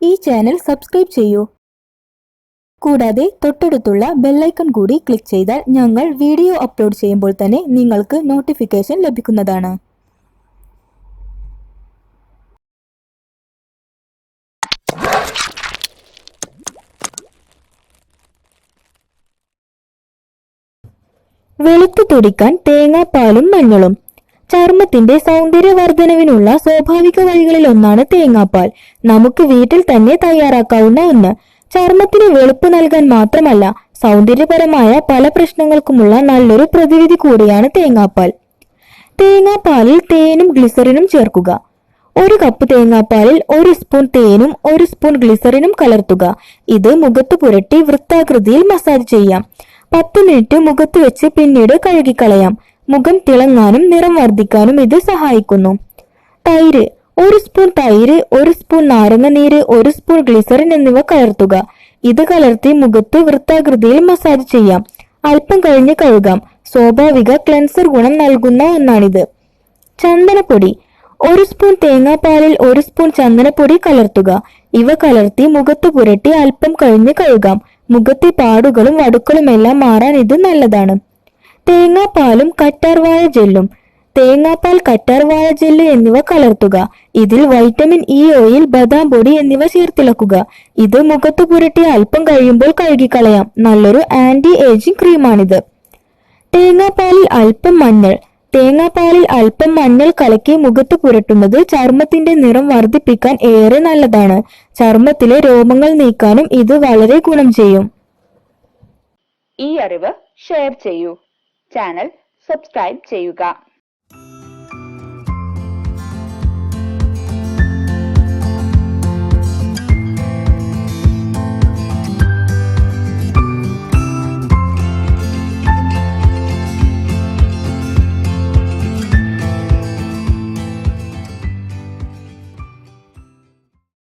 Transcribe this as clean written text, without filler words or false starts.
ഈ channel subscribe ചെയ്യൂ. കൂടാതെ തൊട്ടടുത്തുള്ള ബെല്ലൈക്കൺ കൂടി ക്ലിക്ക് ചെയ്താൽ ഞങ്ങൾ വീഡിയോ അപ്ലോഡ് ചെയ്യുമ്പോൾ തന്നെ നിങ്ങൾക്ക് നോട്ടിഫിക്കേഷൻ ലഭിക്കുന്നതാണ്. വെളുത്തു തുടിക്കാൻ തേങ്ങാപ്പാലും മഞ്ഞളും. ചർമ്മത്തിന്റെ സൗന്ദര്യവർദ്ധനവിനുള്ള സ്വാഭാവിക വഴികളിൽ ഒന്നാണ് തേങ്ങാപ്പാൽ. നമുക്ക് വീട്ടിൽ തന്നെ തയ്യാറാക്കാവുന്ന ഒന്ന്. ചർമ്മത്തിന് വെളുപ്പ് നൽകാൻ മാത്രമല്ല, സൗന്ദര്യപരമായ പല പ്രശ്നങ്ങൾക്കുമുള്ള നല്ലൊരു പ്രതിവിധി കൂടിയാണ് തേങ്ങാപ്പാൽ. തേങ്ങാപ്പാലിൽ തേനും ഗ്ലിസറിനും ചേർക്കുക. 1 കപ്പ് തേങ്ങാപ്പാലിൽ 1 സ്പൂൺ തേനും 1 സ്പൂൺ ഗ്ലിസറിനും കലർത്തുക. ഇത് മുഖത്ത് പുരട്ടി വൃത്താകൃതിയിൽ മസാജ് ചെയ്യാം. 10 മിനിറ്റ് മുഖത്ത് വെച്ച് പിന്നീട് കഴുകിക്കളയാം. മുഖം തിളങ്ങാനും നിറം വർദ്ധിക്കാനും ഇത് സഹായിക്കുന്നു. തൈര്. 1 സ്പൂൺ തൈര്, 1 സ്പൂൺ നാരങ്ങ നീര്, 1 സ്പൂൺ ഗ്ലിസറിൻ എന്നിവ കലർത്തുക. ഇത് കലർത്തി മുഖത്ത് വൃത്താകൃതിയിൽ മസാജ് ചെയ്യാം. അല്പം കഴിഞ്ഞ് കഴുകാം. സ്വാഭാവിക ക്ലെൻസർ ഗുണം നൽകുന്ന ഒന്നാണിത്. ചന്ദനപ്പൊടി. 1 സ്പൂൺ തേങ്ങാപ്പാലിൽ 1 സ്പൂൺ ചന്ദനപ്പൊടി കലർത്തുക. ഇവ കലർത്തി മുഖത്ത് പുരട്ടി അല്പം കഴിഞ്ഞ് കഴുകാം. മുഖത്തെ പാടുകളും വടുക്കളുമെല്ലാം മാറാൻ ഇത് നല്ലതാണ്. തേങ്ങാപ്പാലും കറ്റാർവാഴ ജെല്ലും. തേങ്ങാപ്പാൽ, കറ്റാർവാഴ ജെല്ല് എന്നിവ കലർത്തുക. ഇതിൽ വൈറ്റമിൻ ഇ ഓയിൽ, ബദാം പൊടി എന്നിവ ചേർത്തിളക്കുക. ഇത് മുഖത്ത് പുരട്ടി അല്പം കഴിയുമ്പോൾ കഴുകിക്കളയാം. നല്ലൊരു ആന്റി ഏജിംഗ് ക്രീമാണിത്. തേങ്ങാപ്പാലിൽ അല്പം മഞ്ഞൾ. തേങ്ങാപ്പാലിൽ അല്പം മഞ്ഞൾ കലക്കി മുഖത്ത് പുരട്ടുന്നത് ചർമ്മത്തിന്റെ നിറം വർദ്ധിപ്പിക്കാൻ ഏറെ നല്ലതാണ്. ചർമ്മത്തിലെ രോമങ്ങൾ നീക്കാനും ഇത് വളരെ ഗുണം ചെയ്യും. ഈ അറിവ് ഷെയർ ചെയ്യൂ. ചാനൽ സബ്സ്ക്രൈബ് ചെയ്യുക.